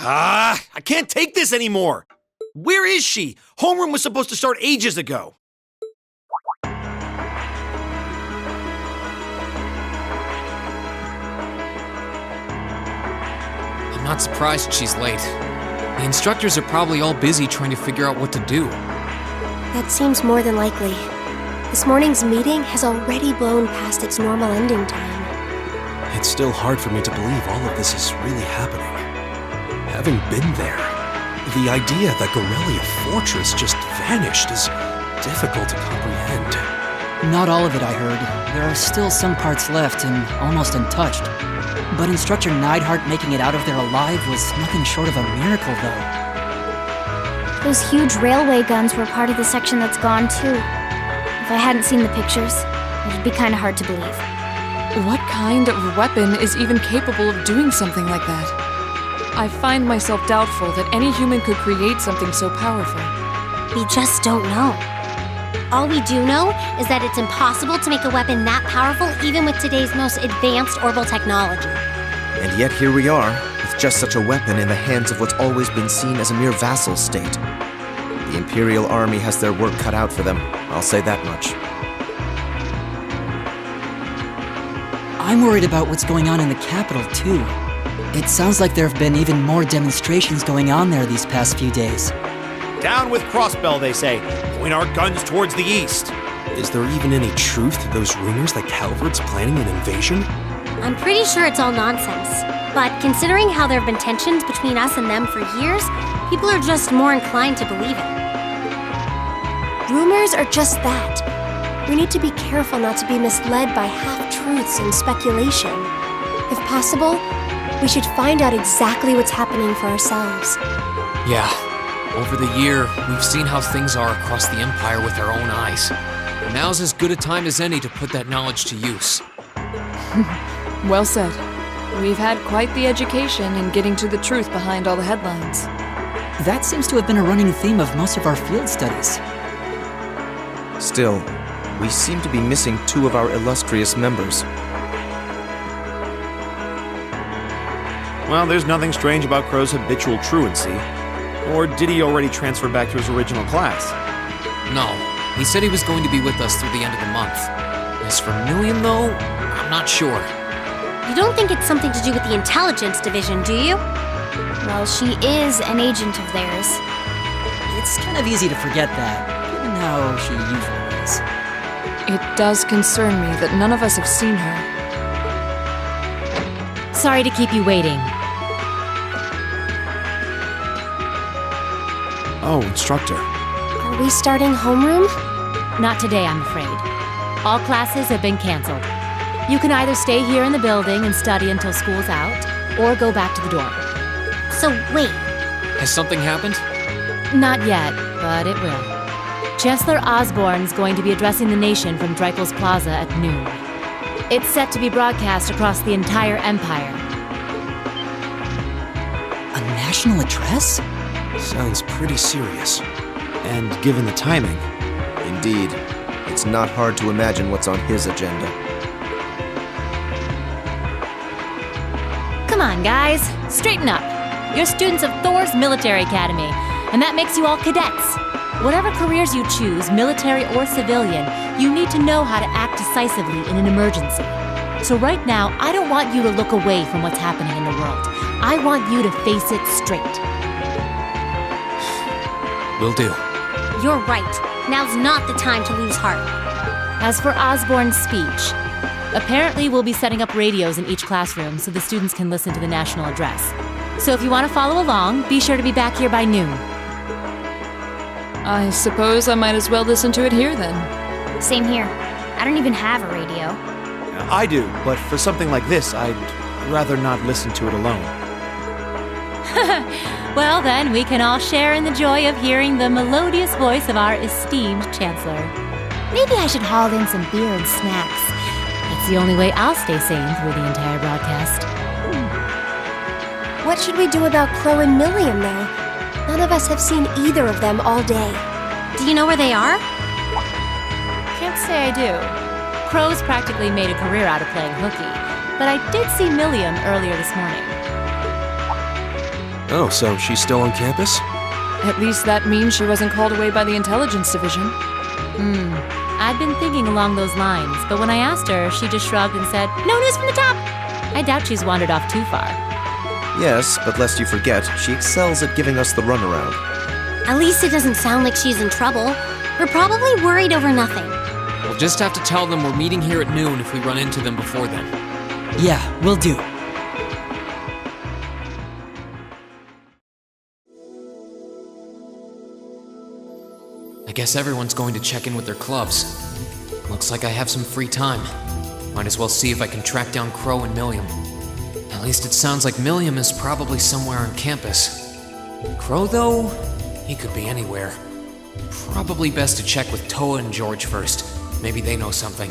I can't take this anymore! Where is she? Homeroom was supposed to start ages ago. I'm not surprised she's late. The instructors are probably all busy trying to figure out what to do. That seems more than likely. This morning's meeting has already blown past its normal ending time. It's still hard for me to believe all of this is really happening. Having been there, the idea that Gorelia Fortress just vanished is difficult to comprehend. Not all of it, I heard. There are still some parts left and almost untouched. But Instructor Neidhart making it out of there alive was nothing short of a miracle, though. Those huge railway guns were part of the section that's gone, too. If I hadn't seen the pictures, it'd be kind of hard to believe. What kind of weapon is even capable of doing something like that? I find myself doubtful that any human could create something so powerful. We just don't know. All we do know is that it's impossible to make a weapon that powerful even with today's most advanced orbital technology. And yet here we are, with just such a weapon in the hands of what's always been seen as a mere vassal state. The Imperial Army has their work cut out for them, I'll say that much. I'm worried about what's going on in the capital, too. It sounds like there have been even more demonstrations going on there these past few days. Down with Crossbell, they say. Point our guns towards the east. Is there even any truth to those rumors that Calvert's planning an invasion? I'm pretty sure it's all nonsense. But considering how there have been tensions between us and them for years, people are just more inclined to believe it. Rumors are just that. We need to be careful not to be misled by half-truths and speculation. If possible, we should find out exactly what's happening for ourselves. Yeah. Over the year, we've seen how things are across the Empire with our own eyes. Now's as good a time as any to put that knowledge to use. Well said. We've had quite the education in getting to the truth behind all the headlines. That seems to have been a running theme of most of our field studies. Still, we seem to be missing two of our illustrious members. Well, there's nothing strange about Crow's habitual truancy. Or did he already transfer back to his original class? No, he said he was going to be with us through the end of the month. As for Million, though, I'm not sure. You don't think it's something to do with the intelligence division, do you? Well, she is an agent of theirs. It's kind of easy to forget that, given how she usually is. It does concern me that none of us have seen her. Sorry to keep you waiting. Oh, Instructor. Are we starting homeroom? Not today, I'm afraid. All classes have been canceled. You can either stay here in the building and study until school's out, or go back to the dorm. So wait. Has something happened? Not yet, but it will. Chancellor Osborne's going to be addressing the nation from Dreikel's Plaza at noon. It's set to be broadcast across the entire Empire. A national address? Sounds pretty serious. And given the timing... Indeed. It's not hard to imagine what's on his agenda. Come on, guys. Straighten up. You're students of Thor's Military Academy, and that makes you all cadets. Whatever careers you choose, military or civilian, you need to know how to act decisively in an emergency. So right now, I don't want you to look away from what's happening in the world. I want you to face it straight. Will do. You're right. Now's not the time to lose heart. As for Osborne's speech, apparently we'll be setting up radios in each classroom so the students can listen to the national address. So if you want to follow along, be sure to be back here by noon. I suppose I might as well listen to it here then. Same here. I don't even have a radio. I do, but for something like this, I'd rather not listen to it alone. Well, then, we can all share in the joy of hearing the melodious voice of our esteemed Chancellor. Maybe I should haul in some beer and snacks. It's the only way I'll stay sane through the entire broadcast. What should we do about Crow and Milliam, though? None of us have seen either of them all day. Do you know where they are? Can't say I do. Crow's practically made a career out of playing hooky, but I did see Milliam earlier this morning. Oh, so she's still on campus? At least that means she wasn't called away by the intelligence division. I'd been thinking along those lines, but when I asked her, she just shrugged and said, "No news from the top!" I doubt she's wandered off too far. Yes, but lest you forget, she excels at giving us the runaround. At least it doesn't sound like she's in trouble. We're probably worried over nothing. We'll just have to tell them we're meeting here at noon if we run into them before then. Yeah, will do. I guess everyone's going to check in with their clubs. Looks like I have some free time. Might as well see if I can track down Crow and Milliam. At least it sounds like Milliam is probably somewhere on campus. Crow, though, he could be anywhere. Probably best to check with Toa and George first. Maybe they know something.